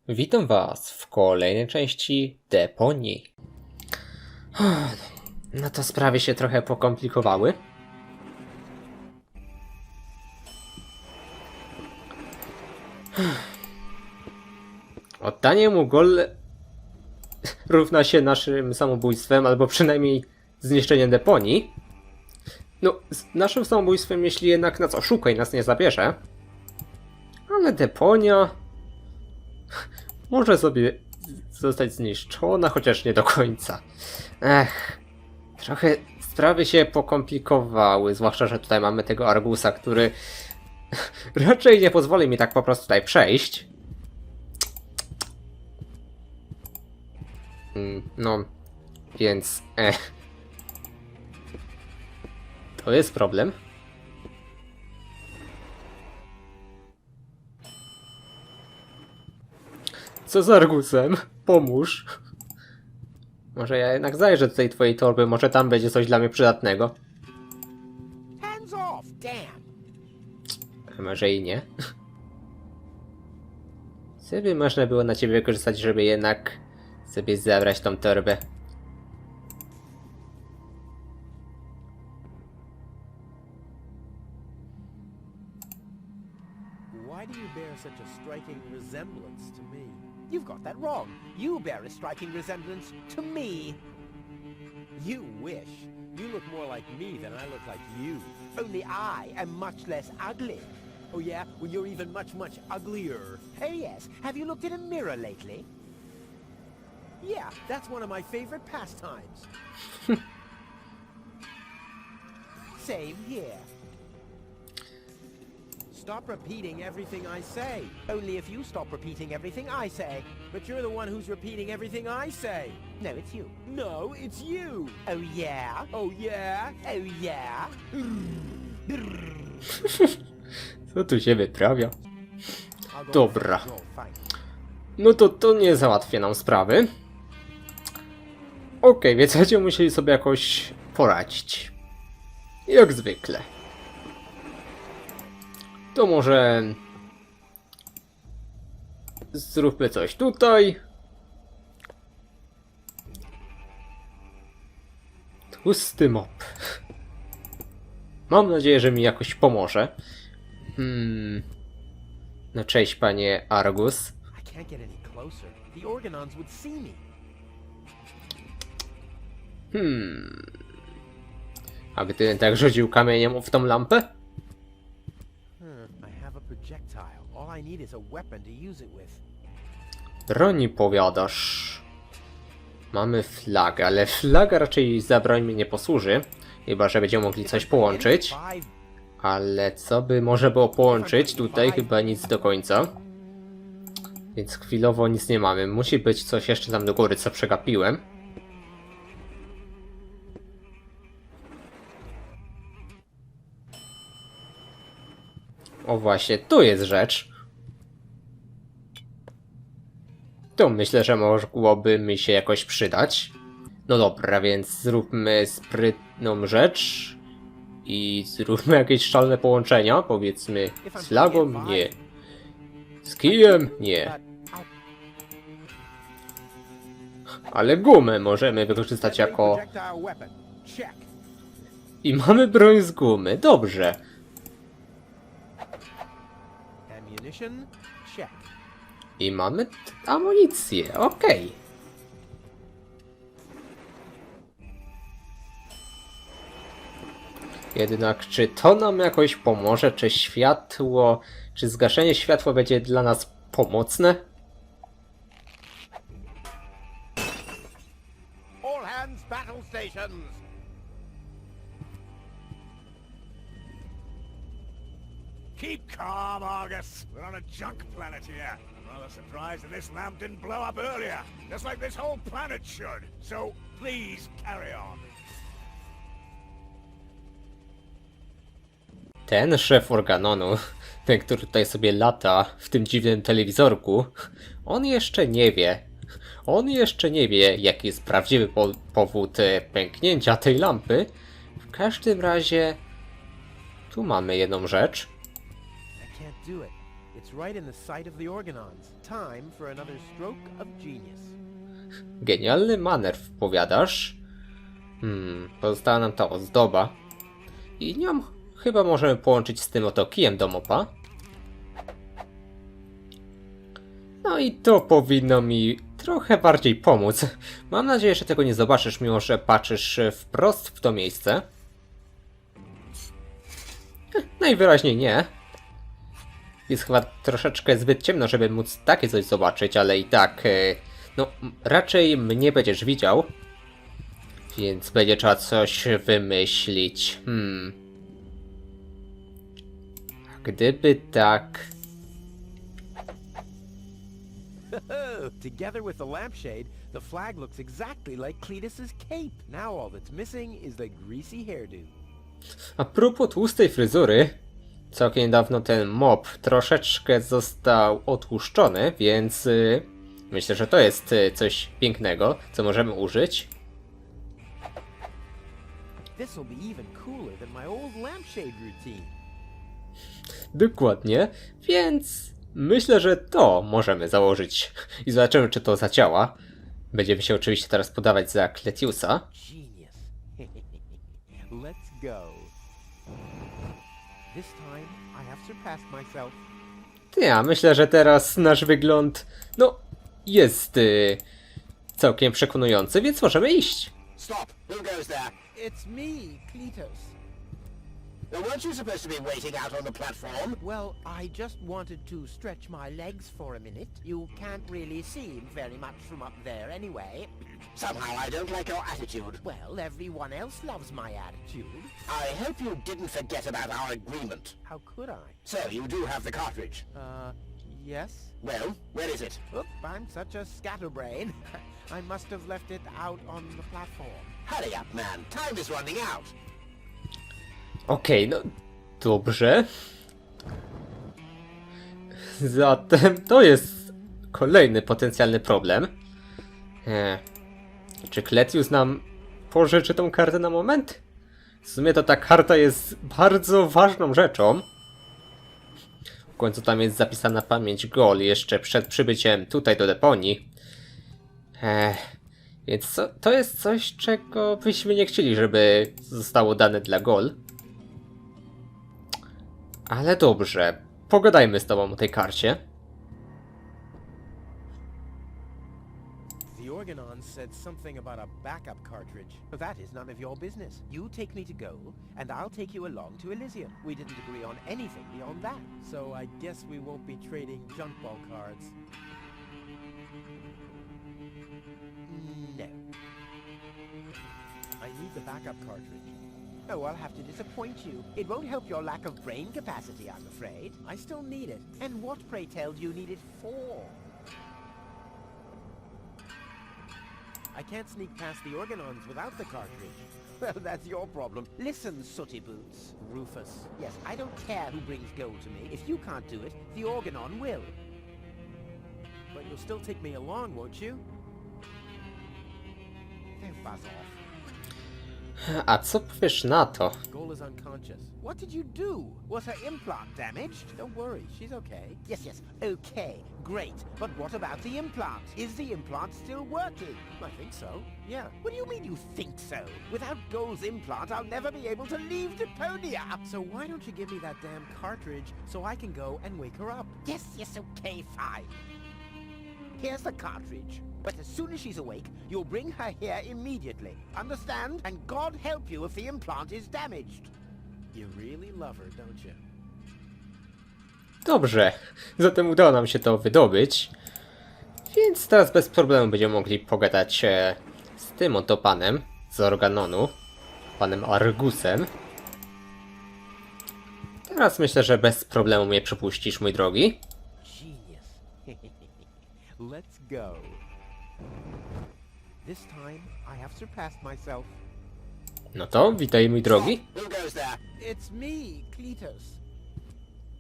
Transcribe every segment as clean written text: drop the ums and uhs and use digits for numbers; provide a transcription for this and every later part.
Witam Was w kolejnej części Deponii. No to sprawy się trochę pokomplikowały. Oddanie mu gol równa się naszym samobójstwem, albo przynajmniej zniszczeniem Deponii. No, z naszym samobójstwem, jeśli jednak nas oszuka i nas nie zabierze. Ale Deponia może sobie zostać zniszczona, chociaż nie do końca. Trochę sprawy się pokomplikowały, zwłaszcza, że tutaj mamy tego Argusa, który raczej nie pozwoli mi tak po prostu tutaj przejść. No, więc to jest problem. Co z Argusem? Pomóż. Może ja jednak zajrzę do tej twojej torby, może tam będzie coś dla mnie przydatnego. Hands off, damn. A może i nie. Co by można było na ciebie wykorzystać, żeby jednak sobie zabrać tą torbę? Why do you bear such a striking resemblance to me? You've got that wrong. You bear a striking resemblance to me. You wish. You look more like me than I look like you. Only I am much less ugly. Oh yeah? Well, you're even much, much uglier. Oh yes. Have you looked in a mirror lately? Yeah, that's one of my favorite pastimes. Same here. Stop repeating everything I say. Only if you stop repeating everything I say. But you're the one who's repeating everything I say. No, it's you. No, it's you. Oh yeah? Oh yeah? Oh yeah? Co tu się wyprawia? Dobra. No to nie załatwię nam sprawy. Okej, więc będziemy musieli sobie jakoś poradzić. Jak zwykle. To może zróbmy coś tutaj. Tłusty mop. Mam nadzieję, że mi jakoś pomoże. No cześć, panie Argus. A gdybym tak rzucił kamieniem w tą lampę? Broni powiadasz. Mamy flagę, ale flaga raczej za broń mi nie posłuży. Chyba że będziemy mogli coś połączyć. Ale co by może było połączyć? Tutaj chyba nic do końca. Więc chwilowo nic nie mamy. Musi być coś jeszcze tam do góry, co przegapiłem. O właśnie, tu jest rzecz. To myślę, że mogłoby mi się jakoś przydać. No dobra, więc zróbmy sprytną rzecz. I zróbmy jakieś szalne połączenia. Powiedzmy z flagą? Nie. Z kijem? Nie. Ale gumę możemy wykorzystać jako... I mamy broń z gumy. Dobrze. I mamy amunicję. Okej. Jednak czy to nam jakoś pomoże? Czy światło... Czy zgaszenie światła będzie dla nas pomocne? All hands battle stations. Keep calm, Argus. We're on a junk planet here. I'm rather surprised that this lamp didn't blow up earlier, just like this whole planet should. So, please carry on. Ten szef organonu, ten, który tutaj sobie lata w tym dziwnym telewizorku, on jeszcze nie wie. On jeszcze nie wie, jaki jest prawdziwy powód pęknięcia tej lampy. W każdym razie, tu mamy jedną rzecz. It's right in the sight of the organons. Time for another stroke of genius. Genialny maner, powiadasz? Pozostała nam ta ozdoba. I nią chyba możemy połączyć z tym oto kijem do mopa. No i to powinno mi trochę bardziej pomóc. Mam nadzieję, że tego nie zobaczysz, mimo że patrzysz wprost w to miejsce. Najwyraźniej nie. Jest chyba troszeczkę zbyt ciemno, żeby móc takie coś zobaczyć, ale i tak, no raczej mnie będziesz widział. Więc będzie trzeba coś wymyślić. A gdyby tak... Together with the lampshade, the flag looks exactly like Cletus's cape. Now all that's missing is the greasy hairdo. A propos tłustej fryzury, całkiem niedawno ten mop troszeczkę został otłuszczony, więc myślę, że to jest coś pięknego, co możemy użyć. This'll be even cooler than my old lampshade routine. Dokładnie, więc myślę, że to możemy założyć i zobaczymy, czy to zadziała. Będziemy się oczywiście teraz podawać za Cletiusa. Genius. Let's go. This time I have surpassed myself. Ja myślę, że teraz nasz wygląd, no, jest całkiem przekonujący, więc możemy iść. Stop! Who goes there? It's me, Cletus. Weren't you supposed to be waiting out on the platform? Well, I just wanted to stretch my legs for a minute. You can't really see very much from up there anyway. Somehow I don't like your attitude. Well, everyone else loves my attitude. I hope you didn't forget about our agreement. How could I? So, you do have the cartridge. Yes? Well, where is it? Oop, I'm such a scatterbrain. I must have left it out on the platform. Hurry up, man. Time is running out. Okej, no dobrze. Zatem to jest kolejny potencjalny problem. Czy Cletius nam pożyczy tą kartę na moment? W sumie to ta karta jest bardzo ważną rzeczą. W końcu tam jest zapisana pamięć Gol jeszcze przed przybyciem tutaj do Deponii. Więc to jest coś, czego byśmy nie chcieli, żeby zostało dane dla Gol. Ale dobrze, pogadajmy z tobą o tej karcie. The organon said something about a backup cartridge. That is none of your business. You take me to go, and I'll take you along to Elysium. We didn't agree on anything beyond that. So I guess we won't be trading junk ball cards. No. I need the backup cartridge. Oh, I'll have to disappoint you. It won't help your lack of brain capacity, I'm afraid. I still need it. And what, pray tell, do you need it for? I can't sneak past the organons without the cartridge. Well, that's your problem. Listen, sooty boots. Rufus. Yes, I don't care who brings gold to me. If you can't do it, the organon will. But you'll still take me along, won't you? Then buzz off. A co powiesz na to? Goal is unconscious. What did you do? Was her implant damaged? Don't worry, she's okay. Yes, okay, great. But what about the implant? Is the implant still working? I think so, yeah. What do you mean you think so? Without Goal's implant, I'll never be able to leave Deponia. So why don't you give me that damn cartridge so I can go and wake her up? Yes, okay, fine. Here's the cartridge. But as soon as she's awake, you'll bring her here immediately. Understand? And God help you if the implant is damaged. You really love her, don't you? Dobrze, zatem udało nam się to wydobyć. Więc teraz bez problemu będziemy mogli pogadać z tym oto panem z Organonu, panem Argusem. Teraz myślę, że bez problemu mnie przepuścisz, mój drogi. Genius. Let's go. This time I have surpassed myself. No to witaj, mój drogi. Who goes there? It's me, Cletus.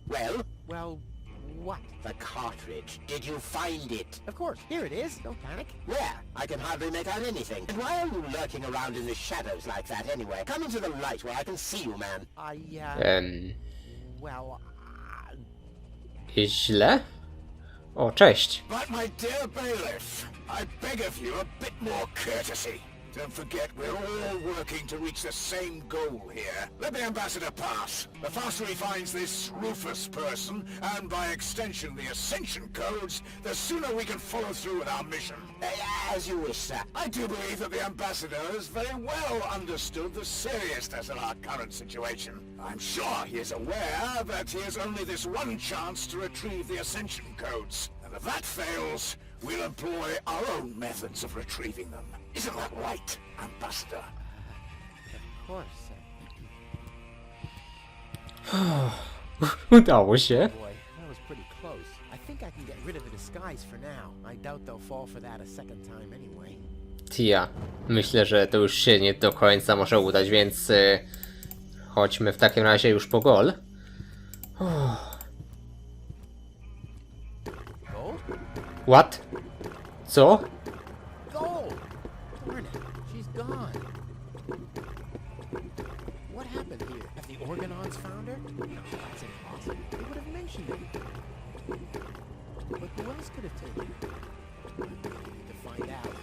Well, Well, what? the cartridge. Did you find it? Of course, here it is. Don't panic. Where? I can hardly make out anything. And why are you lurking around in the shadows like that anyway? Come into the light where I can see you, man. I, well, źle? O, cześć. But my dear bailiff, I beg of you a bit more courtesy. Don't forget we're all working to reach the same goal here. Let the ambassador pass. The faster he finds this Rufus person, and by extension the Ascension codes, the sooner we can follow through with our mission. As you wish, sir. I do believe that the ambassador has very well understood the seriousness of our current situation. I'm sure he is aware that he has only this one chance to retrieve the Ascension codes. And if that fails, we'll employ our own methods of retrieving them. Isn't that right, Ambassador? Of course, sir. Udało się. Boy, that was pretty close. I think I can get rid of the disguise for now. I doubt they'll fall for that a second time anyway. Tia, myślę, że to już się nie do końca może udać, więc chodźmy w takim razie już po gol. Gold? What? Co? Gold! Darn it, she's gone. What happened here? Have the Organons found her? No, that's impossible. They would have mentioned it. But who else could have taken her? I need to find out.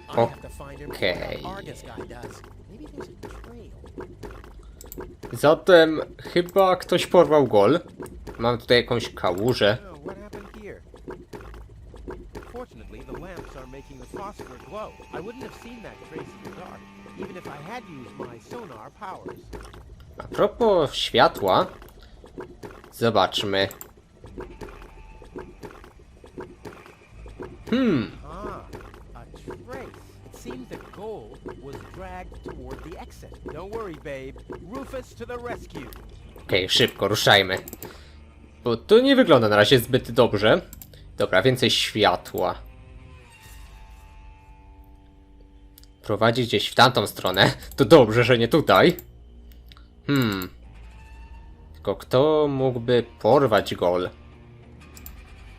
I have to find her before that Argus guy does. Maybe there's a trail. Zatem chyba ktoś porwał gol. Mam tutaj jakąś kałużę. Oh, what happened here? Fortunately, the lamps are making the phosphor glow. I wouldn't have seen that trace in the dark, even if I had used my sonar powers. A propos światła, zobaczmy. Ah, a trace. It seems that gold was dragged toward the exit. Don't worry, babe. Rufus to the rescue. Okej, szybko, ruszajmy. Bo to nie wygląda na razie zbyt dobrze. Dobra, więcej światła. Prowadzi gdzieś w tamtą stronę. To dobrze, że nie tutaj. Tylko kto mógłby porwać gol?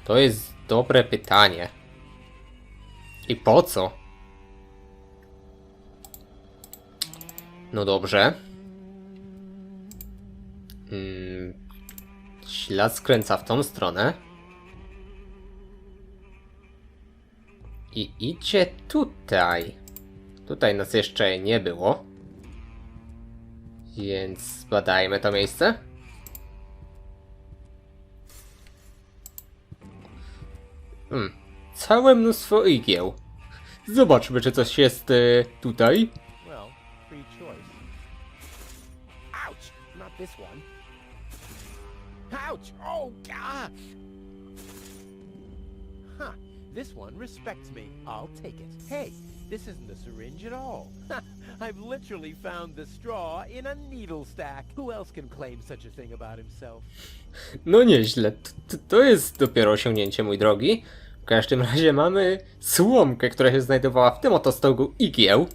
To jest dobre pytanie. I po co? No dobrze. Ślad skręca w tą stronę. I idzie tutaj. Tutaj nas jeszcze nie było. Więc zbadajmy to miejsce. Całe mnóstwo igieł. Zobaczmy, czy coś jest tutaj. Well, free choice. Ouch! Not this one. Ouch! Oh gosh! Huh. This one respects me. I'll take it. Hey, this isn't a syringe at all. I've literally found the straw in a needle stack. Who else can claim such a thing about himself? No nieźle. To jest dopiero osiągnięcie, mój drogi. W każdym razie mamy słomkę, która się znajdowała w tym oto stogu igieł.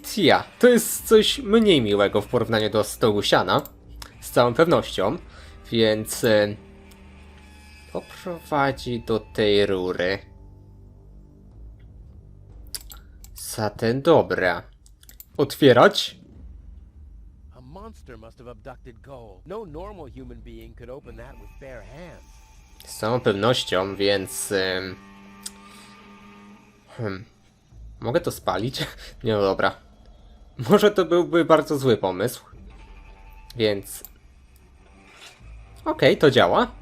Tia, to jest coś mniej miłego w porównaniu do stogu siana. Z całą pewnością. Więc poprowadzi do tej rury. Zatem dobra. Otwierać. A monster must have abducted gold. No normal human being could open that with bare hands. Z całą pewnością, więc... Mogę to spalić? Nie, no dobra. Może to byłby bardzo zły pomysł. Więc... Okej, to działa.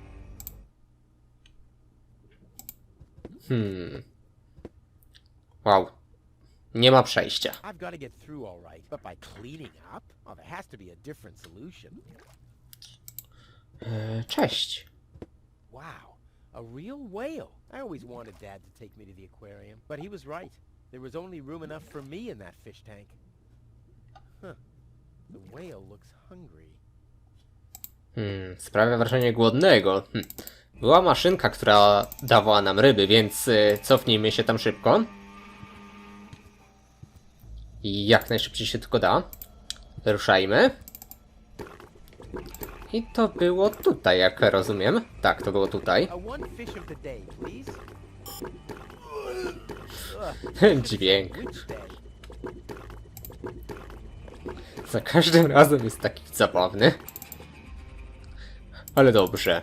Wow. Nie ma przejścia. I've got to get through all right, but by cleaning up? Oh, there has to be a different solution. Cześć. Wow, a real whale. I always wanted Dad to take me to the aquarium, but he was right. There was only room enough for me in that fish tank. Huh. The whale looks hungry. Sprawia wrażenie głodnego. Była maszynka, która dawała nam ryby, więc cofnijmy się tam szybko. I jak najszybciej się tylko da. Ruszajmy. I to było tutaj, jak rozumiem. Tak, to było tutaj. One fish of the day, please. Ten dźwięk. Which day? Za każdym razem jest taki zabawny. Ale dobrze.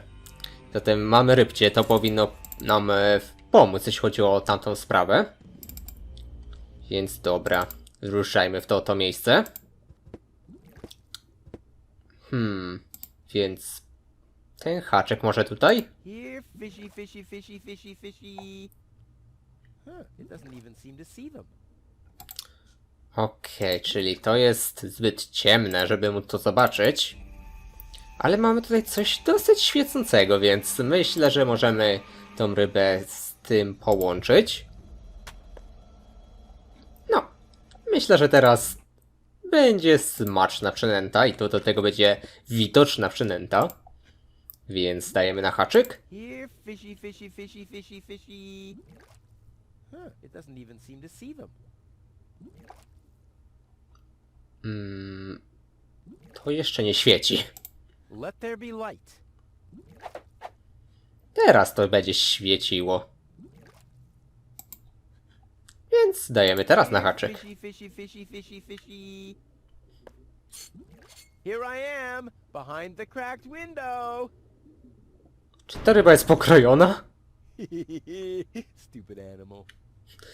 Zatem mamy rybcie, to powinno nam pomóc, jeśli chodzi o tamtą sprawę. Więc dobra, ruszajmy w to miejsce. Więc ten haczek może tutaj? Here, fishy, fishy, fishy, fishy, fishy. It doesn't even seem to see them. Okej, czyli to jest zbyt ciemne, żeby móc to zobaczyć. Ale mamy tutaj coś dosyć świecącego, więc myślę, że możemy tą rybę z tym połączyć. No, myślę, że teraz będzie smaczna przynęta i to do tego będzie widoczna przynęta. Więc dajemy na haczyk. Here, fishy, fishy, fishy, fishy, fishy. It doesn't even seem to see them. To jeszcze nie świeci. Let there be light. Teraz to będzie świeciło. Więc dajemy teraz na haczyk. Fishy, fishy, fishy, fishy, fishy. Here I am, behind the cracked window. Czy ta ryba jest pokrojona? Stupid animal.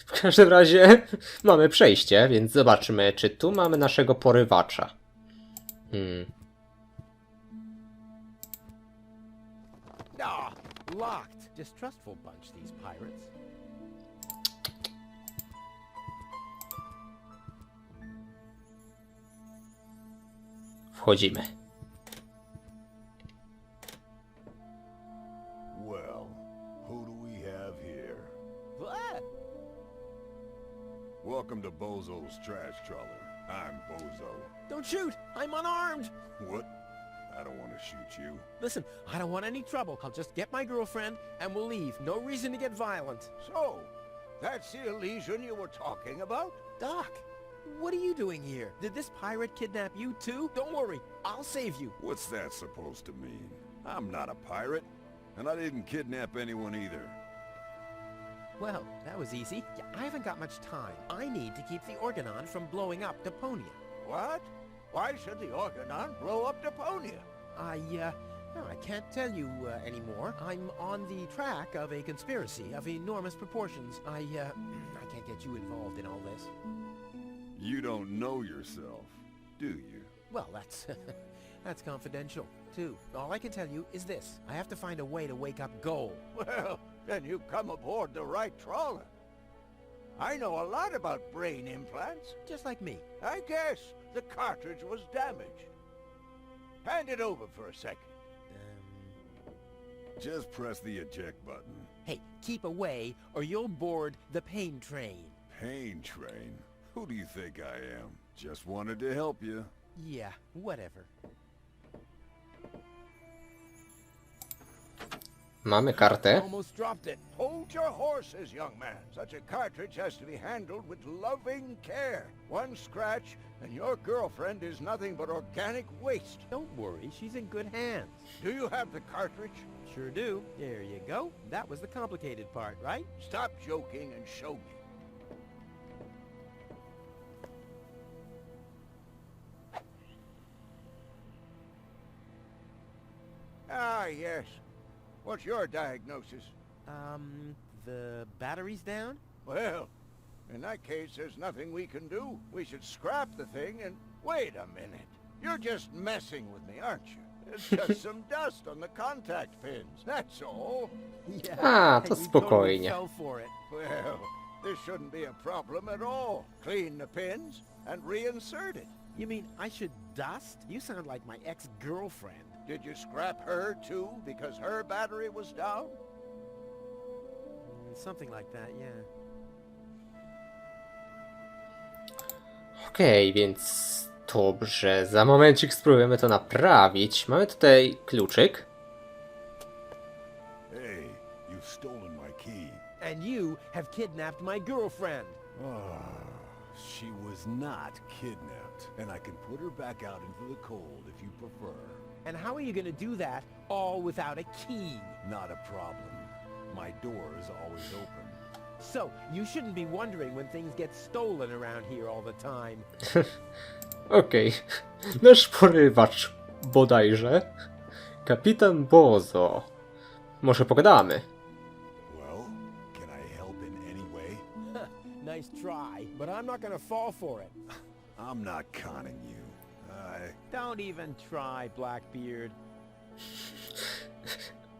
W każdym razie mamy przejście, więc zobaczmy, czy tu mamy naszego porywacza. Locked. Distrustful bunch, these pirates. Wchodzimy. Well, who do we have here? What? Welcome to Bozo's trash trawler. I'm Bozo. Don't shoot! I'm unarmed! What? I don't want to shoot you. Listen, I don't want any trouble. I'll just get my girlfriend and we'll leave. No reason to get violent. So, that's the illusion you were talking about? Doc, what are you doing here? Did this pirate kidnap you too? Don't worry, I'll save you. What's that supposed to mean? I'm not a pirate, and I didn't kidnap anyone either. Well, that was easy. Yeah, I haven't got much time. I need to keep the Organon from blowing up Deponia. What? Why should the Organon blow up Deponia? No, I can't tell you anymore. I'm on the track of a conspiracy of enormous proportions. I can't get you involved in all this. You don't know yourself, do you? Well, that's that's confidential, too. All I can tell you is this. I have to find a way to wake up Goal. Well, then you've come aboard the right trawler. I know a lot about brain implants. Just like me. I guess the cartridge was damaged. Hand it over for a second. Just press the eject button. Hey, keep away or you'll board the pain train. Pain train? Who do you think I am? Just wanted to help you. Yeah, whatever. Mamy kartę. Almost dropped it. Hold your horses, young man. Such a cartridge has to be handled with loving care. One scratch, and your girlfriend is nothing but organic waste. Don't worry, she's in good hands. Do you have the cartridge? Sure do. There you go. That was the complicated part, right? Stop joking and show me. Ah, yes. What's your diagnosis? The battery's down? Well, in that case, there's nothing we can do. We should scrap the thing and... Wait a minute. You're just messing with me, aren't you? It's just some dust on the contact pins, that's all. Yeah. A, and to you spokojnie. Totally fell for it. Well, this shouldn't be a problem at all. Clean the pins and reinsert it. You mean I should dust? You sound like my ex-girlfriend. Did you scrap her, too, because her battery was down? Something like that, yeah. Okej, więc dobrze. Za momencik spróbujemy to naprawić. Mamy tutaj kluczyk. Hey, you've stolen my key. And you have kidnapped my girlfriend. She was not kidnapped, and I can put her back out into the cold if you prefer. And how are you going to do that all without a key? Not a problem. My door is always open. So, you shouldn't be wondering when things get stolen around here all the time. Okej. Nasz porywacz bodajże Kapitan Bozo. Może pogadamy. Well, can I help in any way? Nice try, but I'm not gonna fall for it. I'm not conning you. Don't even try, Blackbeard.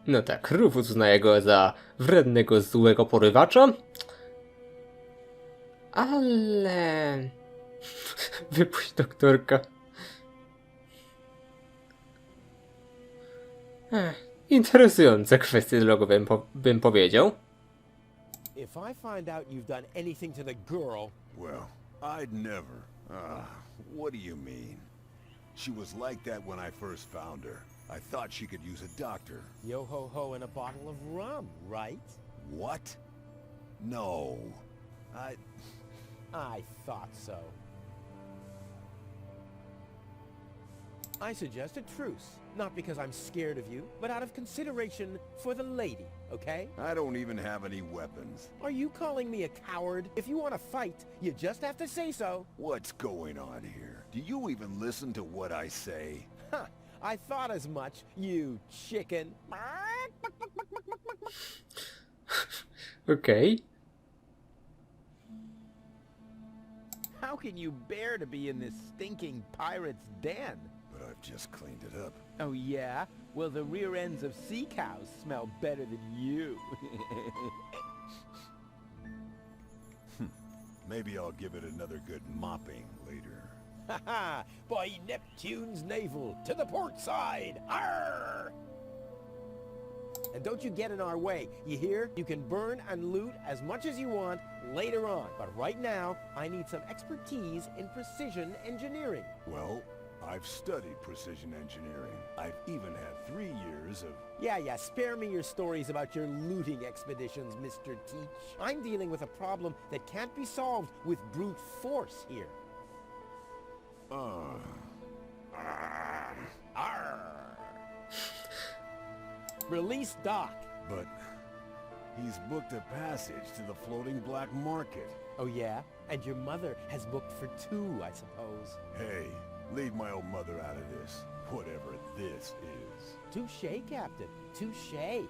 No tak, Rufus uznaje go za wrednego, złego porywacza. Ale... Wypuść doktorka. Interesujące kwestie drogowe bym powiedział. If I find out you've done anything to the girl... Well, I'd never. What do you mean? She was like that when I first found her. I thought she could use a doctor. Yo-ho-ho and a bottle of rum, right? What? No. I thought so. I suggest a truce. Not because I'm scared of you, but out of consideration for the lady, okay? I don't even have any weapons. Are you calling me a coward? If you want to fight, you just have to say so. What's going on here? Do you even listen to what I say? Huh, I thought as much, you chicken. Okej. How can you bear to be in this stinking pirate's den? But I've just cleaned it up. Oh yeah? Well, the rear ends of sea cows smell better than you. Maybe I'll give it another good mopping later. Haha! By Neptune's navel, to the port side! Arr! And don't you get in our way, you hear? You can burn and loot as much as you want later on. But right now, I need some expertise in precision engineering. Well, I've studied precision engineering. I've even had 3 years of... Yeah, spare me your stories about your looting expeditions, Mr. Teach. I'm dealing with a problem that can't be solved with brute force here. Arr! Release Doc. But he's booked a passage to the floating black market. Oh yeah? And your mother has booked for 2, I suppose. Hey, leave my old mother out of this, whatever this is. Touché, Captain. Touché.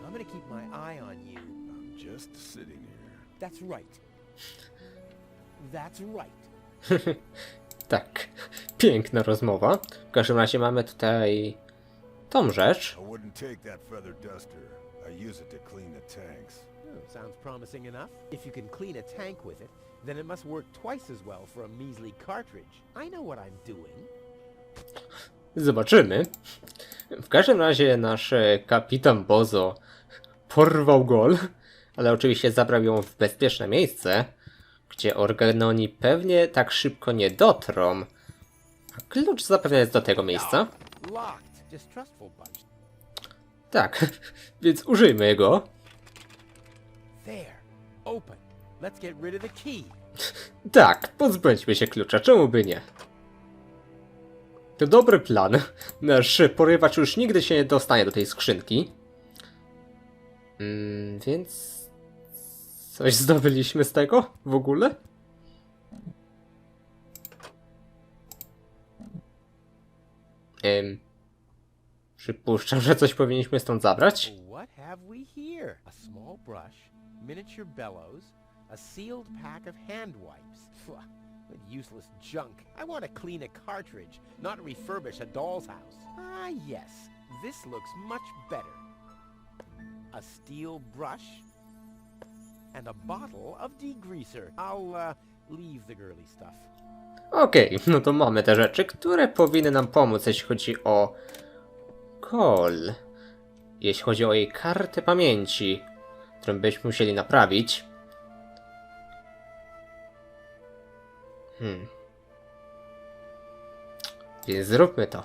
I'm gonna keep my eye on you. I'm just sitting here. That's right. That's right. Tak, piękna rozmowa. W każdym razie mamy tutaj tą rzecz. I wouldn't take that feather duster. I use it to clean the tanks. Oh, sounds promising enough. If you can clean a tank with it, then it must work twice as well for a measly cartridge. I know what I'm doing. Zobaczymy. W każdym razie nasz kapitan Bozo porwał gol, ale oczywiście zabrał ją w bezpieczne miejsce, gdzie organoni pewnie tak szybko nie dotrą. A klucz zapewne jest do tego miejsca. Locked. Distrustful bunch. Tak, więc użyjmy go. There. Open. Let's get rid of the key. Tak, pozbędźmy się klucza, czemu by nie? To dobry plan. Nasz porywacz już nigdy się nie dostanie do tej skrzynki. Więc... coś zdobyliśmy z tego w ogóle? Przypuszczam, że coś powinniśmy stąd zabrać. What have we here? A small brush, miniature bellows, a sealed pack of hand wipes. Phew, what useless junk. I want to clean a cartridge, not refurbish a doll's house. Ah, yes. This looks much better. A steel brush and a bottle of degreaser. I'll leave the girly stuff. Okej, no to mamy te rzeczy, które powinny nam pomóc, jeśli chodzi o Cole. Jeśli chodzi o jej kartę pamięci, którą byśmy musieli naprawić. Więc zróbmy to.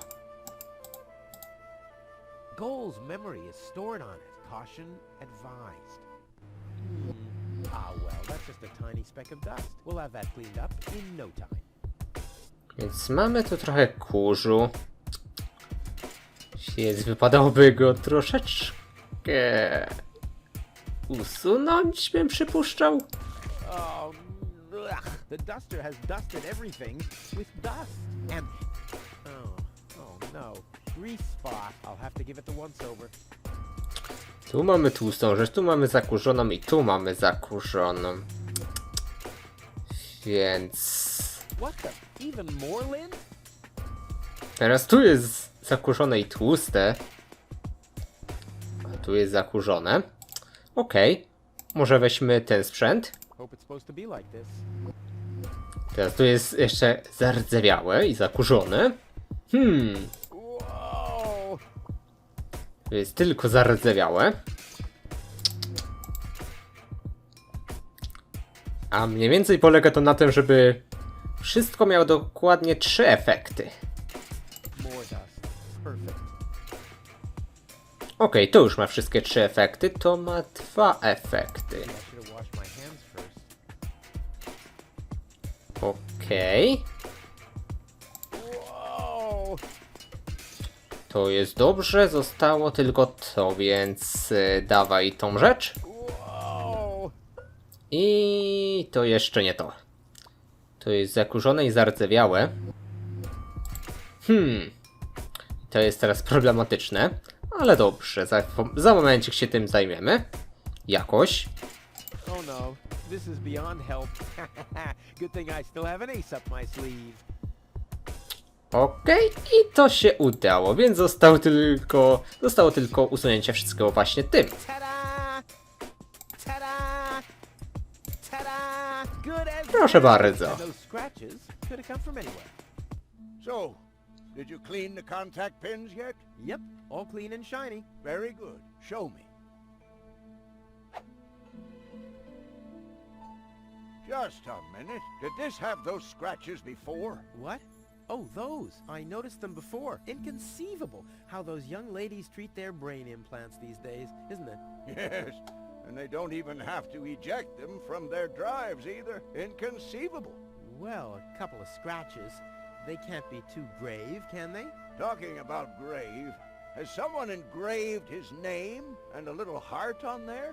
Goal's memory is stored on it. Caution advised. Ah, well, that's just a tiny speck of dust. We'll have that cleaned up in no time. Więc mamy tu trochę kurzu. Więc wypadałoby go troszeczkę usunąć, bym przypuszczał. Oh, ugh. The duster has dusted everything with dust. And oh no. grease spot. I'll have to give it the once-over. Tu mamy tłustą rzecz, tu mamy zakurzoną i tu mamy zakurzoną. Więc... What the? Even more lint? Teraz tu jest zakurzone i tłuste. A tu jest zakurzone. Okej. Może weźmy ten sprzęt. Hope it's supposed to be like this. Teraz tu jest jeszcze zardzewiałe i zakurzone. Whoa! Tu jest tylko zardzewiałe. A mniej więcej polega to na tym, żeby wszystko miało dokładnie 3 efekty. More dust. Perfect. Okej, to już ma wszystkie 3 efekty, to ma 2 efekty. I should have washed my hands first. Okej, Whoa! to jest dobrze, zostało tylko to, więc dawaj tą rzecz. Whoa! I to jeszcze nie to. To jest zakurzone i zardzewiałe. To jest teraz problematyczne, ale dobrze, za momencik się tym zajmiemy. Jakoś. Oh no, this is beyond help. Good thing I still have an ace up my sleeve. Okej, i to się udało, więc zostało tylko usunięcie wszystkiego właśnie tym. Ta-da! Ta-da! Ta-da! Good as Proszę bardzo. And those scratches could have come from anywhere. So, did you clean the contact pins yet? Yep, all clean and shiny. Very good. Show me. Just a minute. Did this have those scratches before? What? Oh, those. I noticed them before. Inconceivable how those young ladies treat their brain implants these days, isn't it? Yes, and they don't even have to eject them from their drives either. Inconceivable. Well, a couple of scratches. They can't be too grave, can they? Talking about grave, has someone engraved his name and a little heart on there?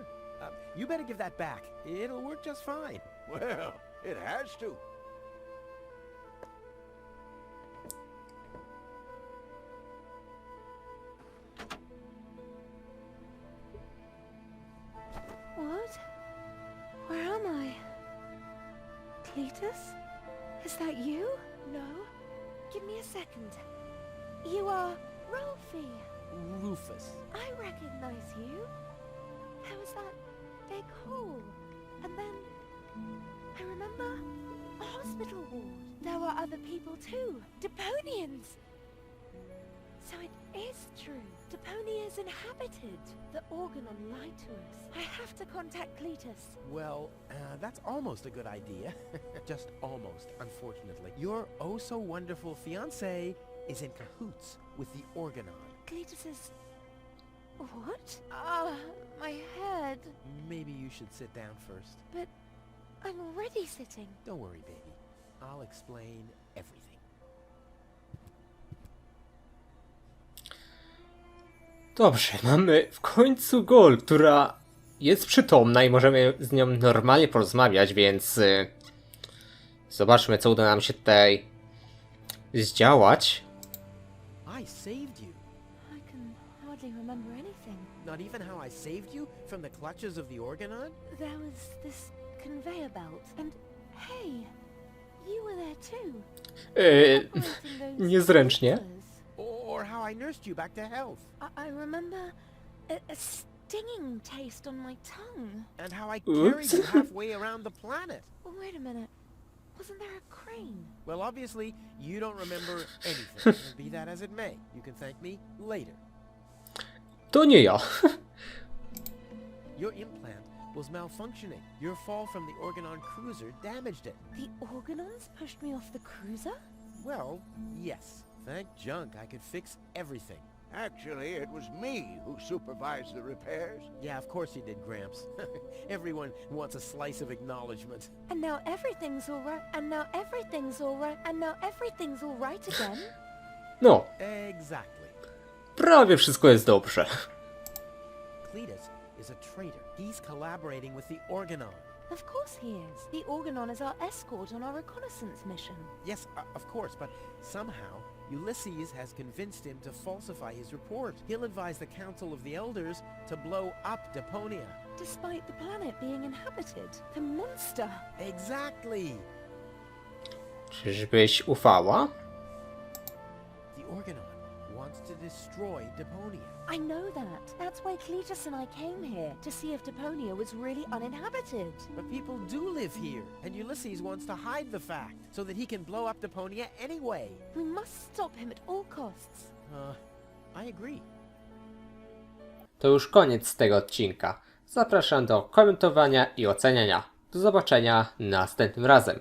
You better give that back. It'll work just fine. Well, it has to. What? Where am I? Cletus? Is that you? No. Give me a second. You are Rolfie. Rufus. I recognize you. There was that big hole. And then I remember a hospital ward. There were other people too. Deponians. So it is true. Deponia is inhabited. The Organon lied to us. I have to contact Cletus. Well, that's almost a good idea. Just almost, unfortunately. Your oh-so-wonderful fiancé is in cahoots with the Organon. Cletus is... What? Ah, my head. Maybe you should sit down first. But I'm already sitting. Don't worry, baby. I'll explain everything. Dobrze, mamy w końcu Gol, która jest przytomna i możemy z nią normalnie porozmawiać, więc zobaczmy, co uda nam się tutaj zdziałać. I saved you. I can hardly remember anything. Not even how I saved you from the clutches of the Organon? There was this conveyor belt, and hey, you were there too. Operating those niezręcznie. controllers. Or how I nursed you back to health? I remember a stinging taste on my tongue. And how I Oops. carried you halfway around the planet? Wait a minute. Wasn't there a crane? Well, obviously, you don't remember anything. Be that as it may, you can thank me later. To nie ja. Your implant was malfunctioning. Your fall from the Organon cruiser damaged it. The Organons pushed me off the cruiser? Well, yes. Thank junk I could fix everything. Actually, it was me who supervised the repairs. Yeah, of course you did, Gramps. Everyone wants a slice of acknowledgement. And now everything's alright, and now everything's alright, and now everything's alright again? No, Exactly. prawie wszystko jest dobrze. Cletus is a traitor. He's collaborating with the Organon. Of course he is. The Organon is our escort on our reconnaissance mission. Yes, of course, but somehow Ulysses has convinced him to falsify his report. He'll advise the Council of the Elders to blow up Deponia. Despite the planet being inhabited. The monster. Exactly! Czyżbyś ufała? The Organon wants to destroy Deponia. I know that. That's why Cletus and I came here, to see if Deponia was really uninhabited. But people do live here, and Ulysses wants to hide the fact, so that he can blow up Deponia anyway. We must stop him at all costs. I agree. To już koniec tego odcinka. Zapraszam do komentowania i oceniania. Do zobaczenia następnym razem.